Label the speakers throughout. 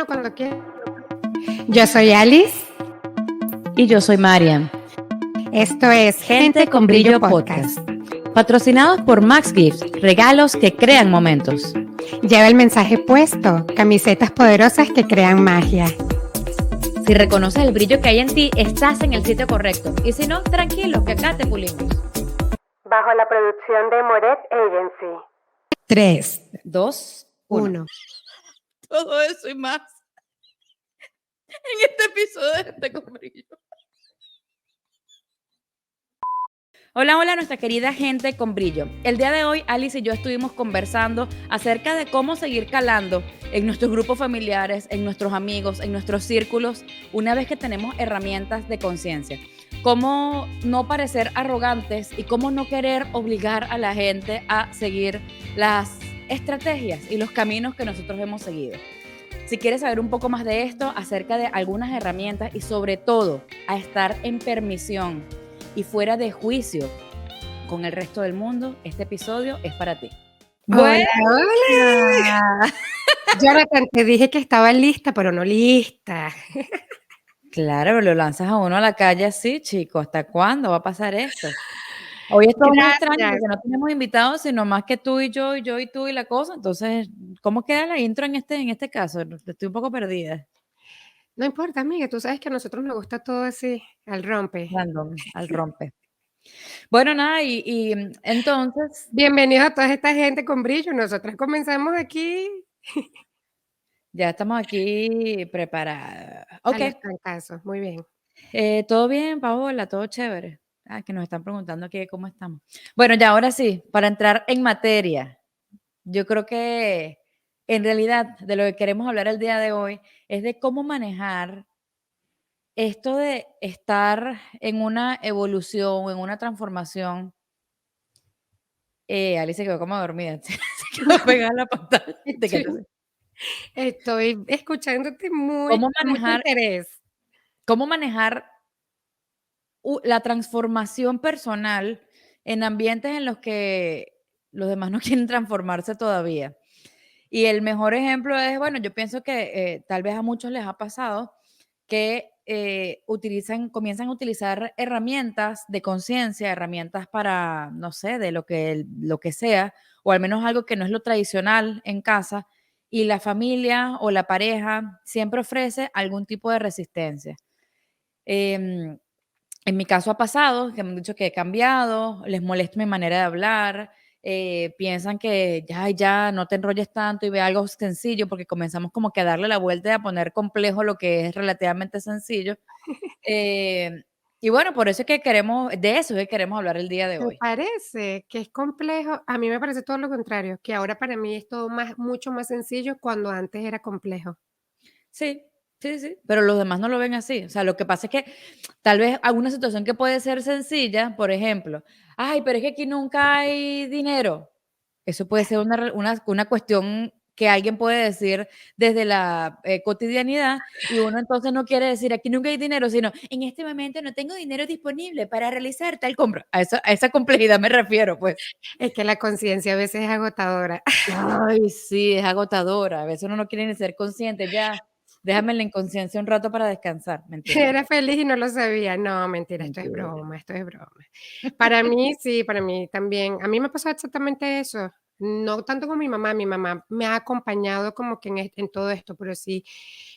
Speaker 1: Bueno, cuando quieras. Yo soy Alice.
Speaker 2: Y yo soy Marian.
Speaker 1: Esto es Gente con Brillo Podcast.
Speaker 2: Patrocinados por Max Gifts, regalos que crean momentos.
Speaker 1: Lleva el mensaje puesto, camisetas poderosas que crean magia.
Speaker 2: Si reconoces el brillo que hay en ti, estás en el sitio correcto. Y si no, tranquilo, que acá te pulimos.
Speaker 1: Bajo la producción de Moret Agency. 3,
Speaker 2: 2, 1. Todo eso y más en este episodio de Gente con Brillo. Hola, hola, nuestra querida gente con brillo. El día de hoy, Alice y yo estuvimos conversando acerca de cómo seguir calando en nuestros grupos familiares, en nuestros amigos, en nuestros círculos, una vez que tenemos herramientas de conciencia. Cómo no parecer arrogantes y cómo no querer obligar a la gente a seguir las estrategias y los caminos que nosotros hemos seguido. Si quieres saber un poco más de esto, acerca de algunas herramientas y sobre todo a estar en permisión y fuera de juicio con el resto del mundo, este episodio es para ti.
Speaker 1: Hola, hola. Jonathan, te dije que estaba lista, pero no lista.
Speaker 2: Claro, lo lanzas a uno a la calle así, chico. ¿Hasta cuándo va a pasar esto? Hoy es todo muy extraño porque no tenemos invitados, sino más que tú y yo, y yo y tú y la cosa. Entonces, ¿cómo queda la intro en este caso? Estoy un poco perdida.
Speaker 1: No importa, amiga, tú sabes que a nosotros nos gusta todo así, al rompe.
Speaker 2: Random, al rompe. Bueno, nada, y entonces...
Speaker 1: Bienvenidos a toda esta gente con brillo. Nosotras comenzamos aquí.
Speaker 2: Ya estamos aquí preparadas. Ok.
Speaker 1: A los trancazos, muy bien.
Speaker 2: ¿Todo bien, Paola? ¿Todo chévere? Que nos están preguntando aquí cómo estamos. Bueno, ya ahora sí, para entrar en materia, yo creo que en realidad de lo que queremos hablar el día de hoy es de cómo manejar esto de estar en una evolución, en una transformación. Alice se quedó como dormida, se quedó pegada a la pantalla.
Speaker 1: Estoy escuchándote
Speaker 2: ¿Cómo
Speaker 1: con mucho interés.
Speaker 2: ¿Cómo manejar la transformación personal en ambientes en los que los demás no quieren transformarse todavía? Y el mejor ejemplo es, bueno, yo pienso que tal vez a muchos les ha pasado que comienzan a utilizar herramientas de conciencia, herramientas para, no sé, de lo que sea, o al menos algo que no es lo tradicional en casa, y la familia o la pareja siempre ofrece algún tipo de resistencia. En mi caso ha pasado, que me han dicho que he cambiado, les molesta mi manera de hablar, piensan que ya, no te enrolles tanto y ve algo sencillo, porque comenzamos como que a darle la vuelta y a poner complejo lo que es relativamente sencillo. Y bueno, por eso es que de eso es que queremos hablar el día de
Speaker 1: Me
Speaker 2: hoy.
Speaker 1: parece que es complejo. A mí me parece todo lo contrario, que ahora para mí es todo mucho más sencillo cuando antes era complejo.
Speaker 2: Sí, sí, pero los demás no lo ven así. O sea, lo que pasa es que tal vez alguna situación que puede ser sencilla, por ejemplo, ay, pero es que aquí nunca hay dinero. Eso puede ser una cuestión que alguien puede decir desde la cotidianidad, y uno entonces no quiere decir aquí nunca hay dinero, sino en este momento no tengo dinero disponible para realizar tal compra. A esa complejidad me refiero, pues.
Speaker 1: Es que la conciencia a veces es agotadora.
Speaker 2: Ay, sí, es agotadora. A veces uno no quiere ni ser consciente. Ya, déjame la inconsciencia un rato para descansar. Mentira.
Speaker 1: Era feliz y no lo sabía. No, mentira, esto es
Speaker 2: Mentira.
Speaker 1: broma, esto es broma. Para mí, sí, para mí también. A mí me pasó exactamente eso. No tanto con mi mamá me ha acompañado como que en todo esto, pero sí,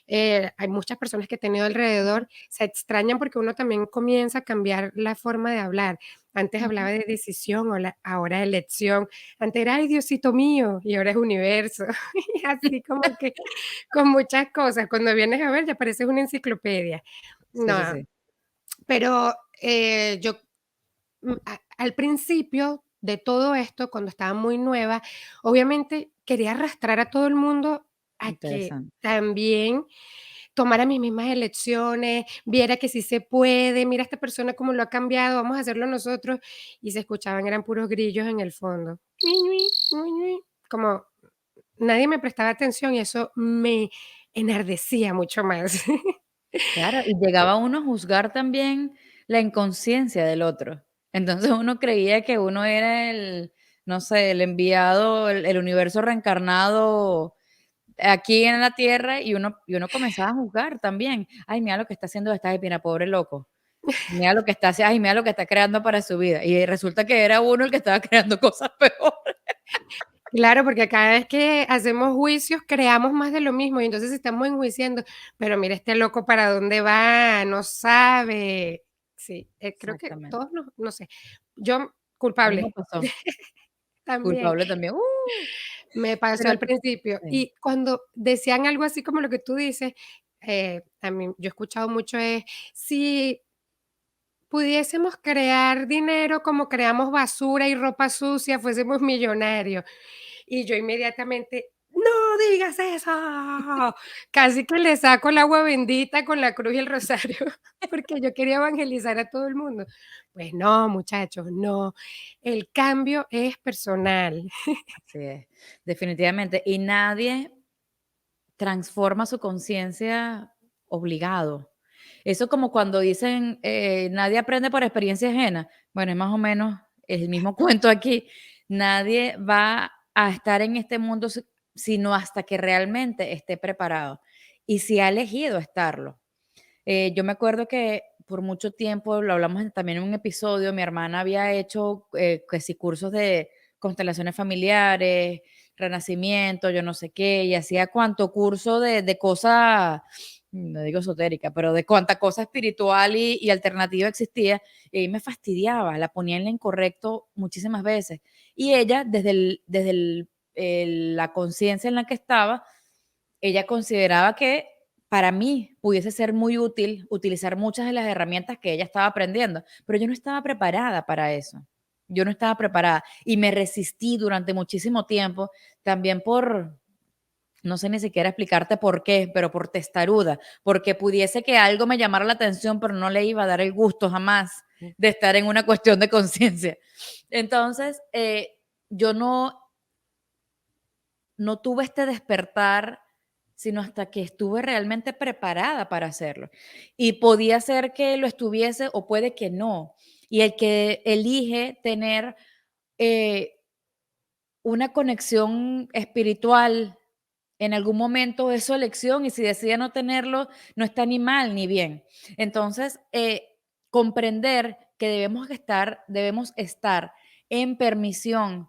Speaker 1: hay muchas personas que he tenido alrededor, se extrañan porque uno también comienza a cambiar la forma de hablar. Antes hablaba de decisión, ahora elección. Antes era, ay, Diosito mío, y ahora es universo. Y así como que con muchas cosas. Cuando vienes a ver, ya pareces una enciclopedia.
Speaker 2: Sí, sí,
Speaker 1: No,
Speaker 2: sí.
Speaker 1: pero yo al principio de todo esto, cuando estaba muy nueva, obviamente quería arrastrar a todo el mundo a que
Speaker 2: Interesante.
Speaker 1: también tomara mis mismas elecciones, viera que sí se puede, mira esta persona cómo lo ha cambiado, vamos a hacerlo nosotros. Y se escuchaban, eran puros grillos en el fondo. Ñi, ñi, ñi, ñi. Como nadie me prestaba atención y eso me enardecía mucho más.
Speaker 2: Claro, y llegaba uno a juzgar también la inconsciencia del otro. Entonces uno creía que uno era no sé, el enviado, el universo reencarnado aquí en la tierra y uno comenzaba a juzgar también. Ay, mira lo que está haciendo esta mira, pobre loco. Mira lo que está haciendo, ay, mira lo que está creando para su vida. Y resulta que era uno el que estaba creando cosas peores.
Speaker 1: Claro, porque cada vez que hacemos juicios creamos más de lo mismo y entonces estamos enjuiciando, pero mira este loco para dónde va, no sabe. Sí, creo que
Speaker 2: Exactamente.
Speaker 1: todos nos, no sé, yo
Speaker 2: A mí me
Speaker 1: culpable
Speaker 2: pasó.
Speaker 1: también,
Speaker 2: Culpable también.
Speaker 1: me pasó
Speaker 2: Pero
Speaker 1: al principio.
Speaker 2: sí,
Speaker 1: Y cuando decían algo así como lo que tú dices, a mí, yo he escuchado mucho es, si pudiésemos crear dinero como creamos basura y ropa sucia, fuésemos millonarios. Y yo inmediatamente, no digas eso, casi que le saco el agua bendita con la cruz y el rosario, porque yo quería evangelizar a todo el mundo. Pues no, muchachos, no. El cambio es personal.
Speaker 2: así es, definitivamente. Y nadie transforma su conciencia obligado. Eso como cuando dicen, nadie aprende por experiencia ajena. Bueno, es más o menos el mismo cuento aquí. Nadie va a estar en este mundo sino hasta que realmente esté preparado. Y si ha elegido estarlo. Yo me acuerdo que por mucho tiempo, lo hablamos también en un episodio, mi hermana había hecho que sí, cursos de constelaciones familiares, renacimiento, yo no sé qué, y hacía cuánto curso de cosa, no digo esotérica, pero de cuánta cosa espiritual y alternativa existía, y ahí me fastidiaba, la ponía en lo incorrecto muchísimas veces. Y ella, la conciencia en la que estaba, ella consideraba que para mí pudiese ser muy útil utilizar muchas de las herramientas que ella estaba aprendiendo, pero yo no estaba preparada para eso. Yo no estaba preparada y me resistí durante muchísimo tiempo también por, no sé ni siquiera explicarte por qué, pero por testaruda, porque pudiese que algo me llamara la atención, pero no le iba a dar el gusto jamás de estar en una cuestión de conciencia. Entonces, yo no tuve este despertar, sino hasta que estuve realmente preparada para hacerlo. Y podía ser que lo estuviese o puede que no. Y el que elige tener eh, una conexión espiritual en algún momento es su elección y si decide no tenerlo, no está ni mal ni bien. Entonces, comprender que debemos estar en permisión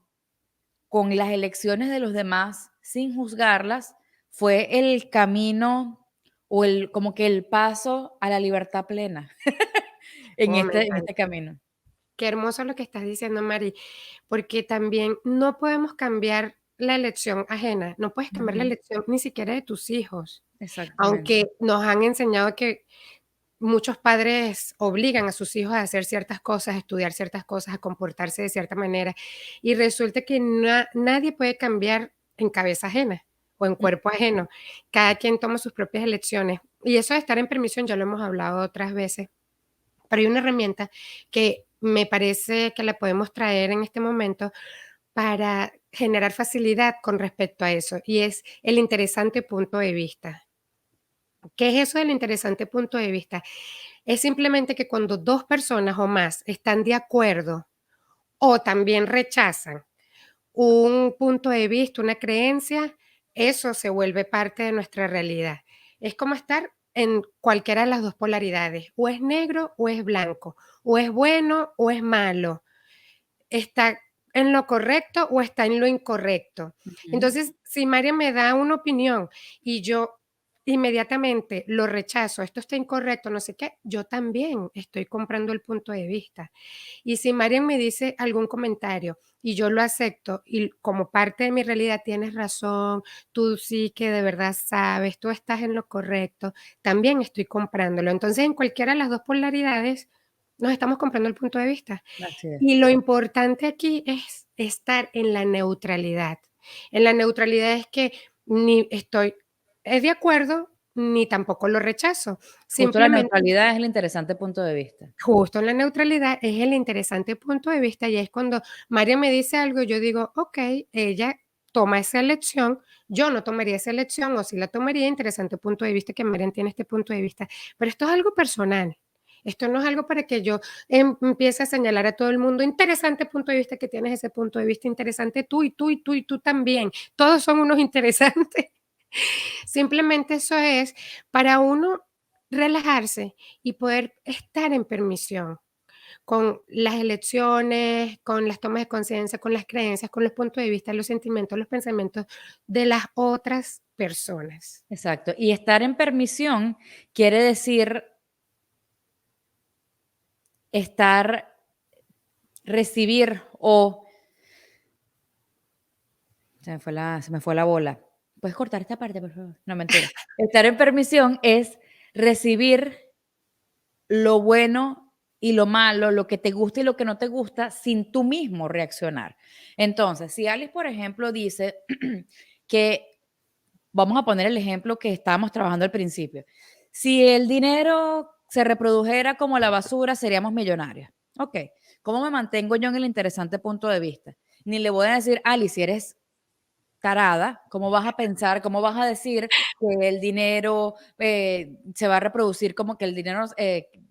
Speaker 2: con las elecciones de los demás sin juzgarlas, fue el camino o como que el paso a la libertad plena en
Speaker 1: Oh, me
Speaker 2: este
Speaker 1: encanta.
Speaker 2: camino.
Speaker 1: Qué hermoso lo que estás diciendo, Mari, porque también no podemos cambiar la elección ajena, no puedes cambiar la
Speaker 2: Ujú,
Speaker 1: elección ni siquiera de tus hijos,
Speaker 2: exactamente.
Speaker 1: aunque nos han enseñado que muchos padres obligan a sus hijos a hacer ciertas cosas, a estudiar ciertas cosas, a comportarse de cierta manera, y resulta que nadie puede cambiar en cabeza ajena o en
Speaker 2: Mm,
Speaker 1: cuerpo ajeno. Cada quien toma sus propias elecciones. Y eso de estar en permisión ya lo hemos hablado otras veces, pero hay una herramienta que me parece que la podemos traer en este momento para generar facilidad con respecto a eso, y es el interesante punto de vista. ¿Qué es eso del interesante punto de vista? Es simplemente que cuando 2 personas o más están de acuerdo o también rechazan un punto de vista, una creencia, eso se vuelve parte de nuestra realidad. Es como estar en cualquiera de las 2 polaridades, o es negro o es blanco, o es bueno o es malo, está en lo correcto o está en lo incorrecto.
Speaker 2: ujú.
Speaker 1: Entonces, si María me da una opinión y yo inmediatamente lo rechazo, esto está incorrecto, no sé qué, yo también estoy comprando el punto de vista. Y si Marian me dice algún comentario y yo lo acepto y como parte de mi realidad tienes razón, tú sí que de verdad sabes, tú estás en lo correcto, también estoy comprándolo. Entonces, en cualquiera de las 2 polaridades, nos estamos comprando el punto de vista.
Speaker 2: Así es.
Speaker 1: Y lo importante aquí es estar en la neutralidad. En la neutralidad es que ni estoy de acuerdo, ni tampoco lo rechazo.
Speaker 2: Justo la
Speaker 1: Simplemente,
Speaker 2: neutralidad es el interesante punto de vista.
Speaker 1: justo en la neutralidad es el interesante punto de vista y es cuando María me dice algo, yo digo, ok, ella toma esa elección, yo no tomaría esa elección o si la tomaría, interesante punto de vista que Marian tiene este punto de vista, pero esto es algo personal. Esto no es algo para que yo empiece a señalar a todo el mundo, interesante punto de vista que tienes ese punto de vista interesante tú y tú y tú y tú también. Todos son unos interesantes. Simplemente eso es para uno relajarse y poder estar en permisión con las elecciones, con las tomas de conciencia, con las creencias, con los puntos de vista, los sentimientos, los pensamientos de las otras personas.
Speaker 2: Exacto. Y estar en permisión quiere decir estar, recibir o se me fue la bola. ¿Puedes cortar esta parte, por favor? No, mentira. Estar en permisión es recibir lo bueno y lo malo, lo que te gusta y lo que no te gusta, sin tú mismo reaccionar. Entonces, si Alice, por ejemplo, dice que, vamos a poner el ejemplo que estábamos trabajando al principio, si el dinero se reprodujera como la basura, seríamos millonarios. Ok, ¿cómo me mantengo yo en el interesante punto de vista? Ni le voy a decir, Alice, si eres tarada, ¿cómo vas a pensar, cómo vas a decir que el dinero se va a reproducir como que el dinero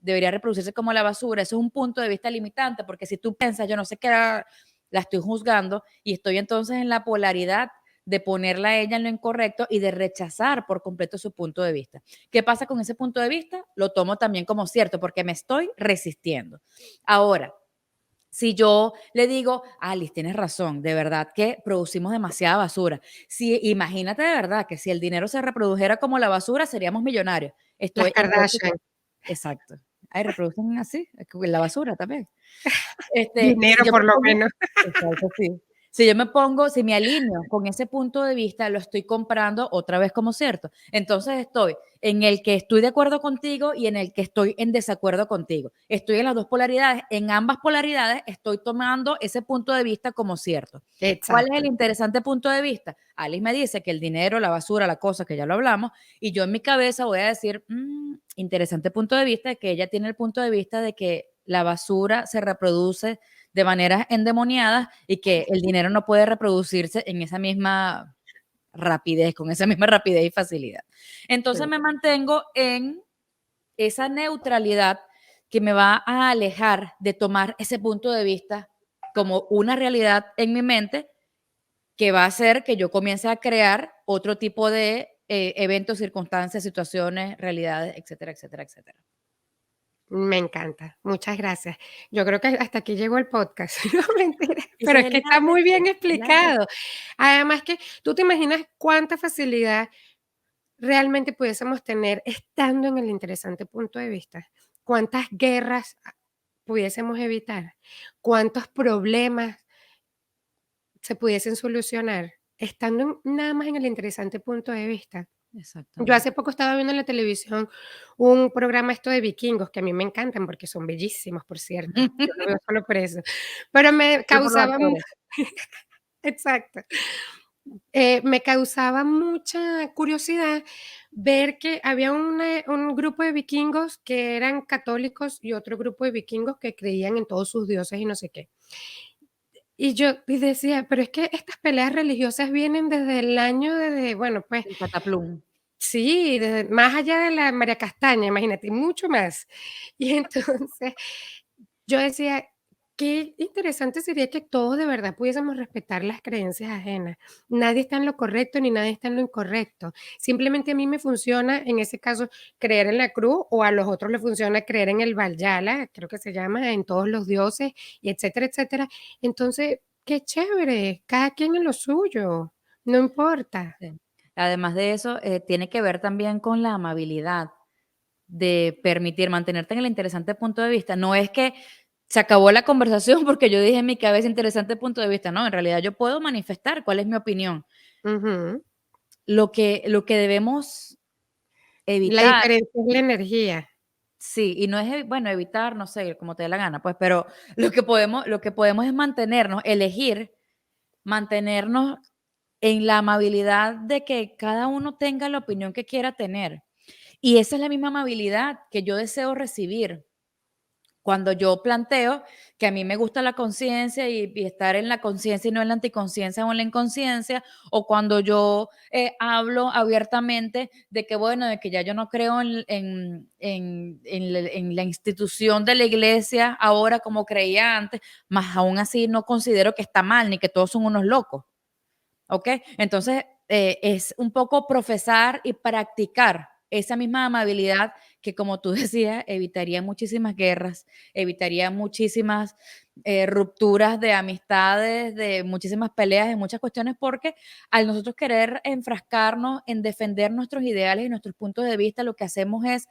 Speaker 2: debería reproducirse como la basura? Eso es un punto de vista limitante, porque si tú piensas, yo no sé qué la estoy juzgando y estoy entonces en la polaridad de ponerla a ella en lo incorrecto y de rechazar por completo su punto de vista. ¿Qué pasa con ese punto de vista? Lo tomo también como cierto, porque me estoy resistiendo. Ahora, si yo le digo, Alice, tienes razón, de verdad que producimos demasiada basura. Si, imagínate de verdad que si el dinero se reprodujera como la basura, seríamos millonarios.
Speaker 1: Las
Speaker 2: Estoy en
Speaker 1: Kardashian,
Speaker 2: exacto. Ay, reproducen así, la basura también. Si
Speaker 1: dinero
Speaker 2: yo me
Speaker 1: por lo
Speaker 2: pongo
Speaker 1: menos.
Speaker 2: exacto, sí. Si yo me pongo, si me alineo con ese punto de vista, lo estoy comprando otra vez como cierto. Entonces estoy en el que estoy de acuerdo contigo y en el que estoy en desacuerdo contigo. Estoy en las dos polaridades. En ambas polaridades estoy tomando ese punto de vista como cierto. ¿Cuál es
Speaker 1: Exacto.
Speaker 2: el interesante punto de vista? Alice me dice que el dinero, la basura, la cosa, que ya lo hablamos, y yo en mi cabeza voy a decir, interesante punto de vista, que ella tiene el punto de vista de que la basura se reproduce de maneras endemoniadas y que el dinero no puede reproducirse en esa misma rapidez, con esa misma rapidez y facilidad. Entonces
Speaker 1: Sí.
Speaker 2: me mantengo en esa neutralidad que me va a alejar de tomar ese punto de vista como una realidad en mi mente que va a hacer que yo comience a crear otro tipo de eventos, circunstancias, situaciones, realidades, etcétera, etcétera, etcétera.
Speaker 1: Me encanta, muchas gracias. Yo creo que hasta aquí llegó el podcast. No, mentira,
Speaker 2: Ese
Speaker 1: pero
Speaker 2: es
Speaker 1: es
Speaker 2: el
Speaker 1: que está muy
Speaker 2: reto,
Speaker 1: bien
Speaker 2: el reto.
Speaker 1: explicado. Además que tú te imaginas cuánta facilidad realmente pudiésemos tener estando en el interesante punto de vista. Cuántas guerras pudiésemos evitar, cuántos problemas se pudiesen solucionar estando nada más en el interesante punto de vista. Yo
Speaker 2: Exactamente.
Speaker 1: hace poco estaba viendo en la televisión un programa esto de vikingos, que a mí me encantan porque son bellísimos, por cierto. Yo lo veo solo por eso. Pero me
Speaker 2: Solo por los
Speaker 1: causaba
Speaker 2: actores.
Speaker 1: exacto. Me causaba mucha curiosidad ver que había un grupo de vikingos que eran católicos y otro grupo de vikingos que creían en todos sus dioses y no sé qué. Y decía, pero es que estas peleas religiosas vienen desde el año desde, bueno, pues
Speaker 2: El cataplum.
Speaker 1: sí, desde más allá de la María Castaña, imagínate, y mucho más. Y entonces, yo decía, qué interesante sería que todos de verdad pudiésemos respetar las creencias ajenas. Nadie está en lo correcto ni nadie está en lo incorrecto. Simplemente a mí me funciona, en ese caso, creer en la cruz o a los otros les funciona creer en el Valhalla, creo que se llama, en todos los dioses y etcétera, etcétera. Entonces, qué chévere, cada quien en lo suyo, no importa.
Speaker 2: Sí. Además de eso, tiene que ver también con la amabilidad de permitir mantenerte en el interesante punto de vista. No es que se acabó la conversación porque yo dije en mi cabeza interesante punto de vista. No, en realidad yo puedo manifestar cuál es mi opinión.
Speaker 1: Ujú.
Speaker 2: Lo que debemos
Speaker 1: La
Speaker 2: evitar,
Speaker 1: diferencia es la energía.
Speaker 2: sí, y no es, bueno, evitar, no sé, como te dé la gana, pues, pero lo que podemos es mantenernos, elegir mantenernos en la amabilidad de que cada uno tenga la opinión que quiera tener. Y esa es la misma amabilidad que yo deseo recibir. Cuando yo planteo que a mí me gusta la conciencia y estar en la conciencia y no en la anticonciencia o en la inconsciencia, o cuando yo hablo abiertamente de que, bueno, de que ya yo no creo en la institución de la iglesia ahora como creía antes, más aún así no considero que está mal ni que todos son unos locos. ¿Ok? Entonces, es un poco profesar y practicar esa misma amabilidad que, como tú decías, evitaría muchísimas guerras, evitaría muchísimas rupturas de amistades, de muchísimas peleas, de muchas cuestiones, porque al nosotros querer enfrascarnos en defender nuestros ideales y nuestros puntos de vista, lo que hacemos es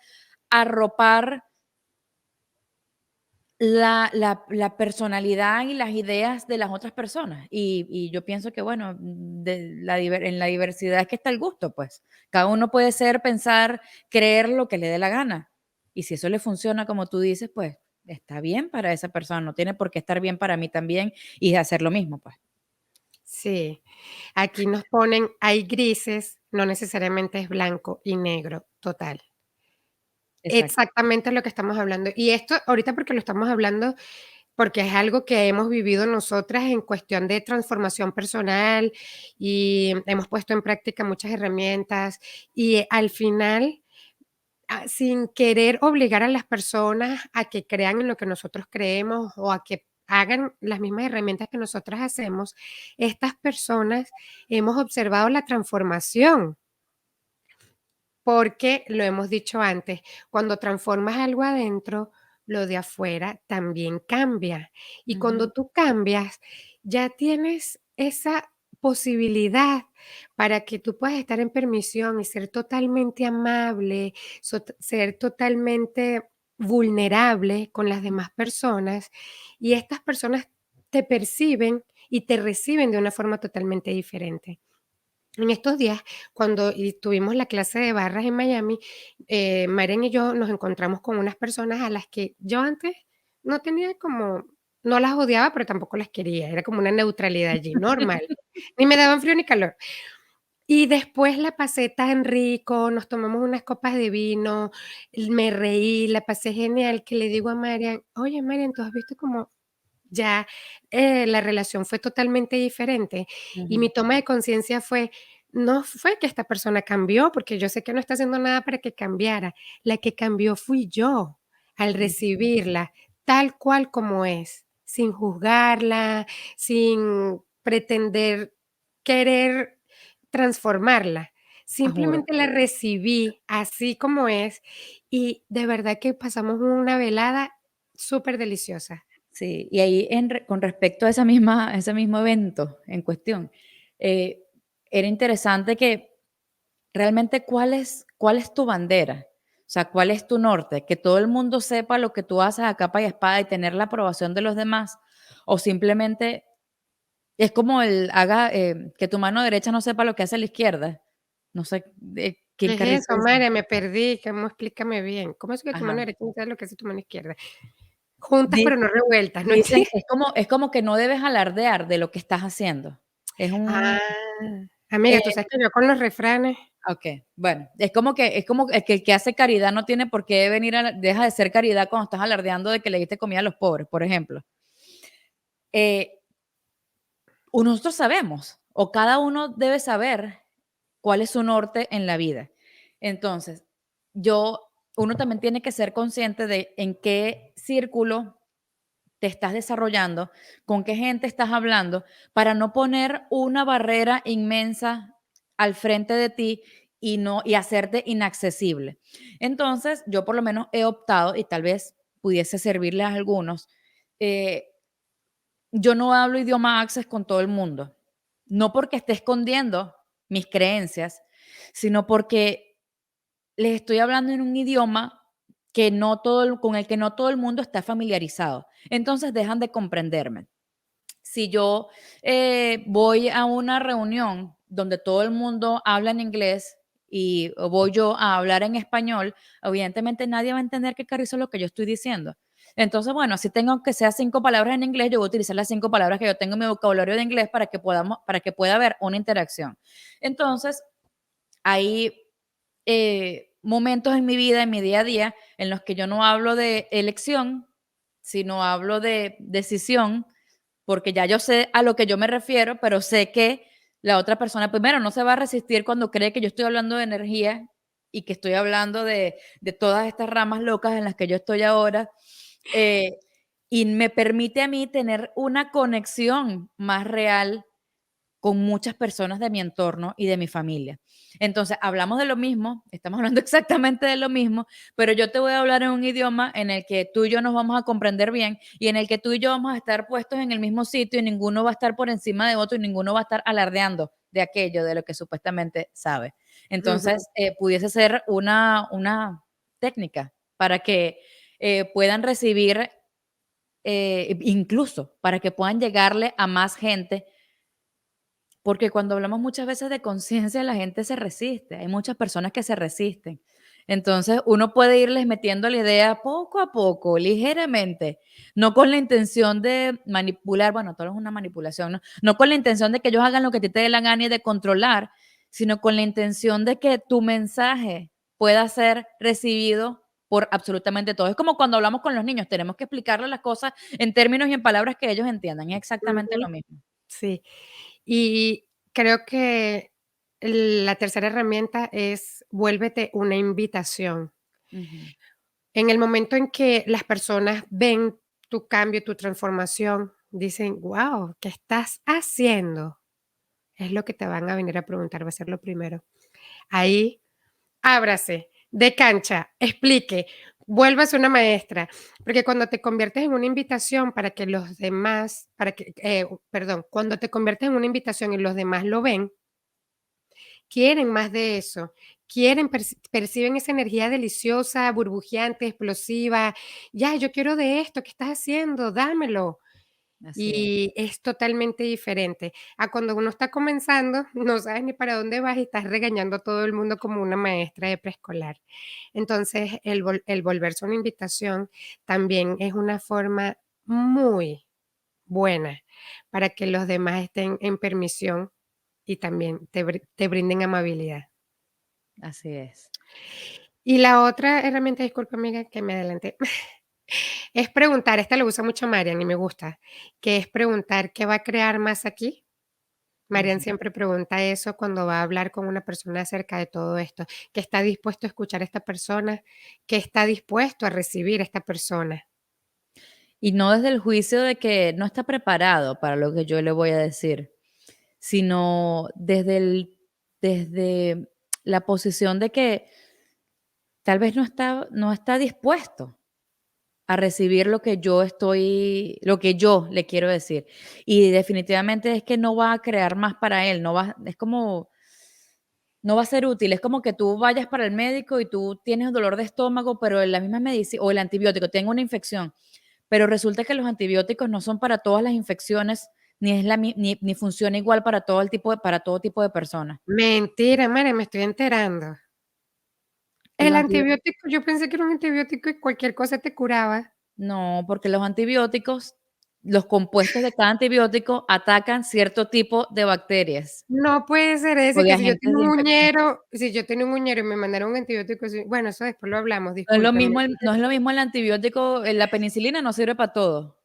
Speaker 2: arropar la personalidad y las ideas de las otras personas. Y yo pienso que, bueno, en la diversidad es que está el gusto, pues. Cada uno puede ser, pensar, creer lo que le dé la gana. Y si eso le funciona como tú dices, pues está bien para esa persona, no tiene por qué estar bien para mí también y hacer lo mismo, pues.
Speaker 1: Sí, aquí nos ponen, hay grises, no necesariamente es blanco y negro, total.
Speaker 2: Exacto.
Speaker 1: Exactamente lo que estamos hablando. Y esto ahorita porque lo estamos hablando, porque es algo que hemos vivido nosotras en cuestión de transformación personal y hemos puesto en práctica muchas herramientas y al final, sin querer obligar a las personas a que crean en lo que nosotros creemos o a que hagan las mismas herramientas que nosotras hacemos, estas personas hemos observado la transformación. Porque lo hemos dicho antes, cuando transformas algo adentro, lo de afuera también cambia. Y
Speaker 2: Ujú.
Speaker 1: cuando tú cambias, ya tienes esa posibilidad para que tú puedas estar en permisión y ser totalmente amable, ser totalmente vulnerable con las demás personas. Y estas personas te perciben y te reciben de una forma totalmente diferente. En estos días, cuando tuvimos la clase de barras en Miami, Maren y yo nos encontramos con unas personas a las que yo antes no tenía como, no las odiaba, pero tampoco las quería, era como una neutralidad allí, normal, ni me daban frío ni calor. Y después la pasé tan rico, nos tomamos unas copas de vino, me reí, la pasé genial, que le digo a Marian, oye Marian, ¿tú has visto cómo ya, la relación fue totalmente diferente. Y
Speaker 2: Ujú.
Speaker 1: mi toma de conciencia fue, no fue que esta persona cambió, porque yo sé que no está haciendo nada para que cambiara. La que cambió fui yo, al recibirla tal cual como es, sin juzgarla, sin pretender querer transformarla.
Speaker 2: Ah, juro.
Speaker 1: Simplemente la recibí así como es, y de verdad que pasamos una velada súper deliciosa.
Speaker 2: Sí, y ahí con respecto a ese mismo evento en cuestión, eh, era interesante que realmente cuál es tu bandera, o sea, cuál es tu norte, que todo el mundo sepa lo que tú haces a capa y espada y tener la aprobación de los demás, o simplemente es como que tu mano derecha no sepa lo que hace la izquierda. No sé,
Speaker 1: ¿Qué
Speaker 2: ¿quién
Speaker 1: es
Speaker 2: carrizo
Speaker 1: eso,
Speaker 2: dice?
Speaker 1: María? Me perdí, ¿cómo? Explícame bien. ¿Cómo es que tu mano
Speaker 2: Ajá.
Speaker 1: derecha no sabe lo que hace tu mano izquierda? Juntas,
Speaker 2: Di
Speaker 1: pero no revueltas, no
Speaker 2: Dicen,
Speaker 1: existe.
Speaker 2: es como que no debes alardear de lo que estás haciendo. Es un
Speaker 1: Ah, amiga, tú sabes que yo con los refranes.
Speaker 2: okey, bueno, es como que el que hace caridad no tiene por qué venir deja de ser caridad cuando estás alardeando de que le diste comida a los pobres, por ejemplo. Eh, nosotros sabemos, o cada uno debe saber cuál es su norte en la vida. Entonces, uno también tiene que ser consciente de en qué círculo te estás desarrollando, con qué gente estás hablando, para no poner una barrera inmensa al frente de ti y hacerte inaccesible. Entonces, yo por lo menos he optado, y tal vez pudiese servirles a algunos, eh, yo no hablo idioma access con todo el mundo, no porque esté escondiendo mis creencias, sino porque les estoy hablando en un idioma con el que no todo el mundo está familiarizado. Entonces dejan de comprenderme. Si yo voy a una reunión donde todo el mundo habla en inglés y voy yo a hablar en español, evidentemente nadie va a entender qué carrizo es lo que yo estoy diciendo. Entonces, bueno, si tengo que sea 5 palabras en inglés, yo voy a utilizar las 5 palabras que yo tengo en mi vocabulario de inglés para que pueda haber una interacción. Entonces, hay momentos en mi vida, en mi día a día, en los que yo no hablo de elección, sino hablo de decisión, porque ya yo sé a lo que yo me refiero, pero sé que la otra persona, primero, no se va a resistir cuando cree que yo estoy hablando de energía y que estoy hablando de todas estas ramas locas en las que yo estoy ahora. eh, y me permite a mí tener una conexión más real con muchas personas de mi entorno y de mi familia. Entonces, hablamos de lo mismo, estamos hablando exactamente de lo mismo, pero yo te voy a hablar en un idioma en el que tú y yo nos vamos a comprender bien y en el que tú y yo vamos a estar puestos en el mismo sitio y ninguno va a estar por encima de otro y ninguno va a estar alardeando de aquello de lo que supuestamente sabe.
Speaker 1: Ujú.
Speaker 2: Entonces, pudiese ser una técnica para que puedan recibir, incluso para que puedan llegarle a más gente, porque cuando hablamos muchas veces de conciencia, la gente se resiste, hay muchas personas que se resisten. Entonces, uno puede irles metiendo la idea poco a poco, ligeramente, no con la intención de manipular, bueno, todo es una manipulación, ¿no? No con la intención de que ellos hagan lo que a ti te dé la gana y de controlar, sino con la intención de que tu mensaje pueda ser recibido por absolutamente todo. Es como cuando hablamos con los niños, tenemos que explicarles las cosas en términos y en palabras que ellos entiendan, es exactamente
Speaker 1: Ujú.
Speaker 2: lo mismo.
Speaker 1: Sí. Y creo que la tercera herramienta es vuélvete una invitación.
Speaker 2: Ujú.
Speaker 1: En el momento en que las personas ven tu cambio, tu transformación, dicen: "Guau, ¿qué estás haciendo?". Es lo que te van a venir a preguntar, va a ser lo primero. Ahí, ábrase, dé cancha, explique, vuélvase una maestra, porque cuando te conviertes en una invitación para que los demás, perdón, cuando te conviertes en una invitación y los demás lo ven, quieren más de eso, perciben esa energía deliciosa, burbujeante, explosiva. Ya, yo quiero de esto, ¿qué estás haciendo? Dámelo.
Speaker 2: Así es.
Speaker 1: Y es totalmente diferente a cuando uno está comenzando, no sabes ni para dónde vas y estás regañando a todo el mundo como una maestra de preescolar. Entonces, el volverse una invitación también es una forma muy buena para que los demás estén en permisión y también te brinden amabilidad.
Speaker 2: Así es.
Speaker 1: Y la otra herramienta, disculpa amiga que me adelanté, es preguntar, esta lo usa mucho Marian y me gusta, que es preguntar, ¿qué va a crear más aquí? Marian
Speaker 2: Ujú.
Speaker 1: siempre pregunta eso cuando va a hablar con una persona acerca de todo esto, ¿qué está dispuesto a escuchar a esta persona? ¿Qué está dispuesto a recibir esta persona?
Speaker 2: Y no desde el juicio de que no está preparado para lo que yo le voy a decir, sino desde la posición de que tal vez no está dispuesto a recibir lo que yo le quiero decir. Y definitivamente es que no va a crear más para él, es como no va a ser útil. Es como que tú vayas para el médico y tú tienes dolor de estómago, pero en la misma medicina o el antibiótico, tengo una infección, pero resulta que los antibióticos no son para todas las infecciones, ni funciona igual para todo tipo de personas.
Speaker 1: Mentira, Marian, me estoy enterando. El
Speaker 2: Los antibióticos
Speaker 1: antibiótico, yo pensé que era un antibiótico y cualquier cosa te curaba.
Speaker 2: no, porque los antibióticos, los compuestos de cada antibiótico atacan cierto tipo de bacterias
Speaker 1: No puede ser
Speaker 2: o
Speaker 1: ese,
Speaker 2: de
Speaker 1: que si yo
Speaker 2: agentes
Speaker 1: tengo
Speaker 2: de
Speaker 1: un
Speaker 2: infección.
Speaker 1: uñero, si yo tengo un uñero y me mandaron un antibiótico, sí, bueno, eso después lo hablamos,
Speaker 2: No es lo
Speaker 1: discúlpenme.
Speaker 2: mismo el antibiótico, la penicilina no sirve para todo.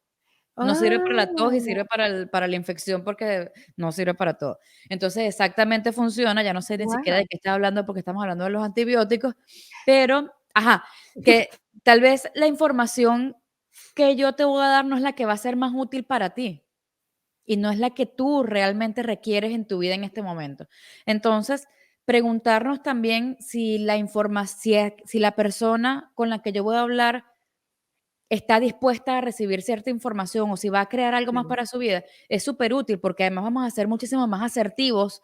Speaker 2: No sirve para la tos y
Speaker 1: Ah,
Speaker 2: sirve para la infección porque no sirve para todo. Entonces, exactamente funciona, ya no sé ni siquiera
Speaker 1: guau.
Speaker 2: de qué estás hablando porque estamos hablando de los antibióticos, pero, ajá, que tal vez la información que yo te voy a dar no es la que va a ser más útil para ti y no es la que tú realmente requieres en tu vida en este momento. Entonces, preguntarnos también si si la persona con la que yo voy a hablar está dispuesta a recibir cierta información o si va a crear algo más
Speaker 1: Sí,
Speaker 2: para su vida, es súper útil porque además vamos a ser muchísimo más asertivos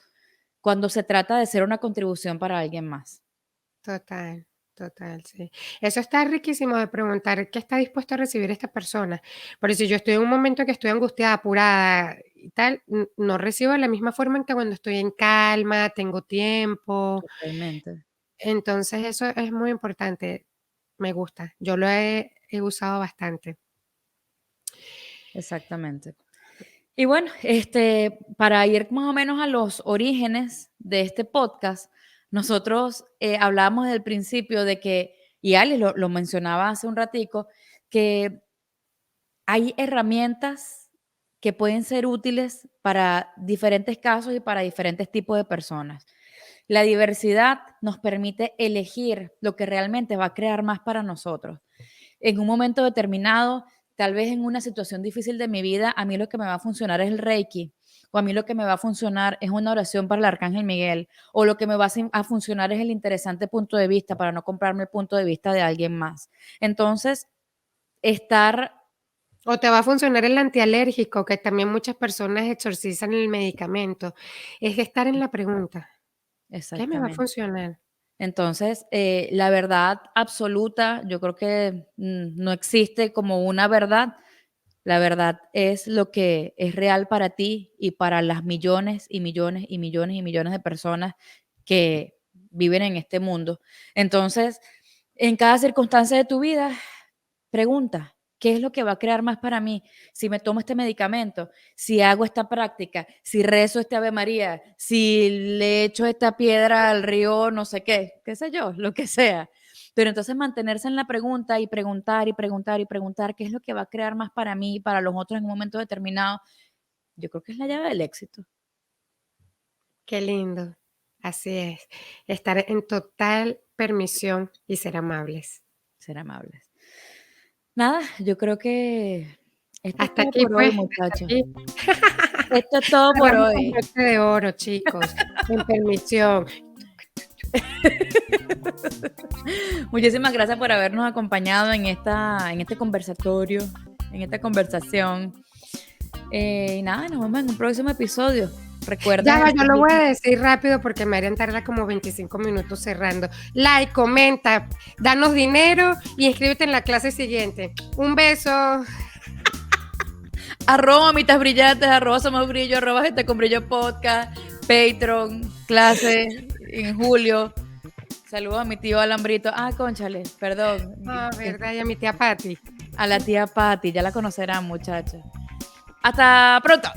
Speaker 2: cuando se trata de ser una contribución para alguien más.
Speaker 1: total, total, sí. Eso está riquísimo de preguntar, ¿qué está dispuesto a recibir esta persona? Porque si yo estoy en un momento que estoy angustiada, apurada y tal, no recibo de la misma forma en que cuando estoy en calma, tengo tiempo.
Speaker 2: Totalmente,
Speaker 1: Entonces, eso es muy importante, me gusta. Yo lo he usado bastante.
Speaker 2: exactamente. Y bueno, para ir más o menos a los orígenes de este podcast, nosotros hablábamos desde el principio de que, y Ali lo mencionaba hace un ratico, que hay herramientas que pueden ser útiles para diferentes casos y para diferentes tipos de personas. La diversidad nos permite elegir lo que realmente va a crear más para nosotros. En un momento determinado, tal vez en una situación difícil de mi vida, a mí lo que me va a funcionar es el Reiki, o a mí lo que me va a funcionar es una oración para el Arcángel Miguel, o lo que me va a funcionar es el interesante punto de vista para no comprarme el punto de vista de alguien más. Entonces, estar...
Speaker 1: O te va a funcionar el antialérgico, que también muchas personas exorcizan el medicamento. Es estar en la pregunta, ¿qué me va a
Speaker 2: Exactamente.
Speaker 1: funcionar?
Speaker 2: Entonces, la verdad absoluta, yo creo que no existe como una verdad. La verdad es lo que es real para ti y para las millones y millones y millones y millones de personas que viven en este mundo. Entonces, en cada circunstancia de tu vida, pregunta, ¿qué es lo que va a crear más para mí? Si me tomo este medicamento, si hago esta práctica, si rezo este Ave María, si le echo esta piedra al río, no sé qué sé yo, lo que sea. Pero entonces mantenerse en la pregunta y preguntar y preguntar y preguntar qué es lo que va a crear más para mí y para los otros en un momento determinado, yo creo que es la llave del éxito.
Speaker 1: Qué lindo. Así es. Estar en total permisión y ser amables.
Speaker 2: Ser amables. Nada, yo creo que esto es
Speaker 1: Hasta
Speaker 2: todo
Speaker 1: aquí,
Speaker 2: por hoy,
Speaker 1: pues, hasta
Speaker 2: muchachos.
Speaker 1: aquí.
Speaker 2: Esto es todo por
Speaker 1: Cerramos con
Speaker 2: hoy.
Speaker 1: broche de oro, chicos, en permisión.
Speaker 2: Muchísimas gracias por habernos acompañado en este conversatorio, en esta conversación. Y nada, nos vemos en un próximo episodio. Recuerda
Speaker 1: Ya va, yo lo voy a
Speaker 2: seguirnos.
Speaker 1: decir rápido porque Marian tarda como 25 minutos cerrando. Like, comenta, danos dinero y inscríbete en la clase siguiente. Un beso.
Speaker 2: Arroba mitas brillantes, arroba somos brillo, arroba gente con brillo podcast, Patreon, clase en julio. Saludos a mi tío Alambrito. Ah, cónchale, perdón.
Speaker 1: Ah, verdad, y a mi tía Patti.
Speaker 2: A la tía Patti, ya la conocerán, muchachos. Hasta pronto.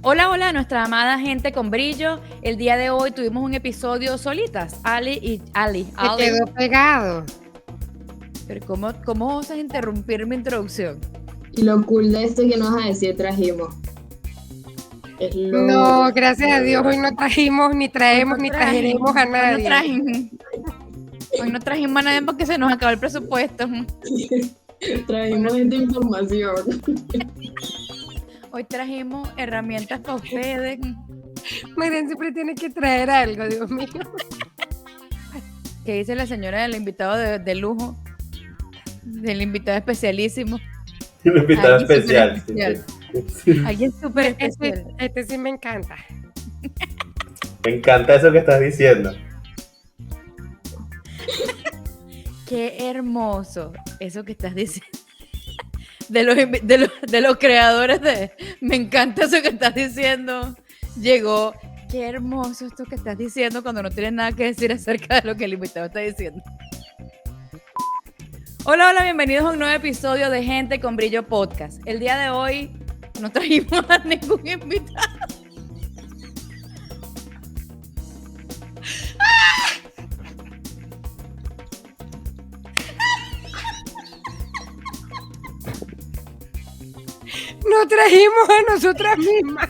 Speaker 2: Hola, hola, nuestra amada gente con brillo. El día de hoy tuvimos un episodio solitas, Ali y Ali.
Speaker 1: Se quedó pegado.
Speaker 2: Pero ¿cómo osas interrumpir mi introducción?
Speaker 3: Y lo cool de esto es que nos vas a decir trajimos.
Speaker 1: No, gracias a Dios, hoy no trajimos, ni traemos, ni trajeremos a nadie.
Speaker 2: Hoy no trajimos a nadie porque se nos acabó el presupuesto.
Speaker 3: Trajimos esta información.
Speaker 2: Hoy trajimos herramientas para ustedes.
Speaker 1: Marian siempre tiene que traer algo, Dios mío.
Speaker 2: ¿Qué dice la señora del invitado de lujo? Del invitado especialísimo.
Speaker 4: Un invitado
Speaker 2: Alguien
Speaker 4: especial.
Speaker 2: superespecial.
Speaker 4: Sí.
Speaker 2: Alguien súper especial.
Speaker 1: Este sí me encanta.
Speaker 4: Me encanta eso que estás diciendo.
Speaker 2: Qué hermoso eso que estás diciendo. De los creadores de me encanta eso que estás diciendo. Llegó, qué hermoso esto que estás diciendo cuando no tienes nada que decir acerca de lo que el invitado está diciendo. Hola, hola, bienvenidos a un nuevo episodio de Gente con Brillo Podcast. El día de hoy no trajimos a ningún invitado.
Speaker 1: Nos trajimos a nosotras mismas.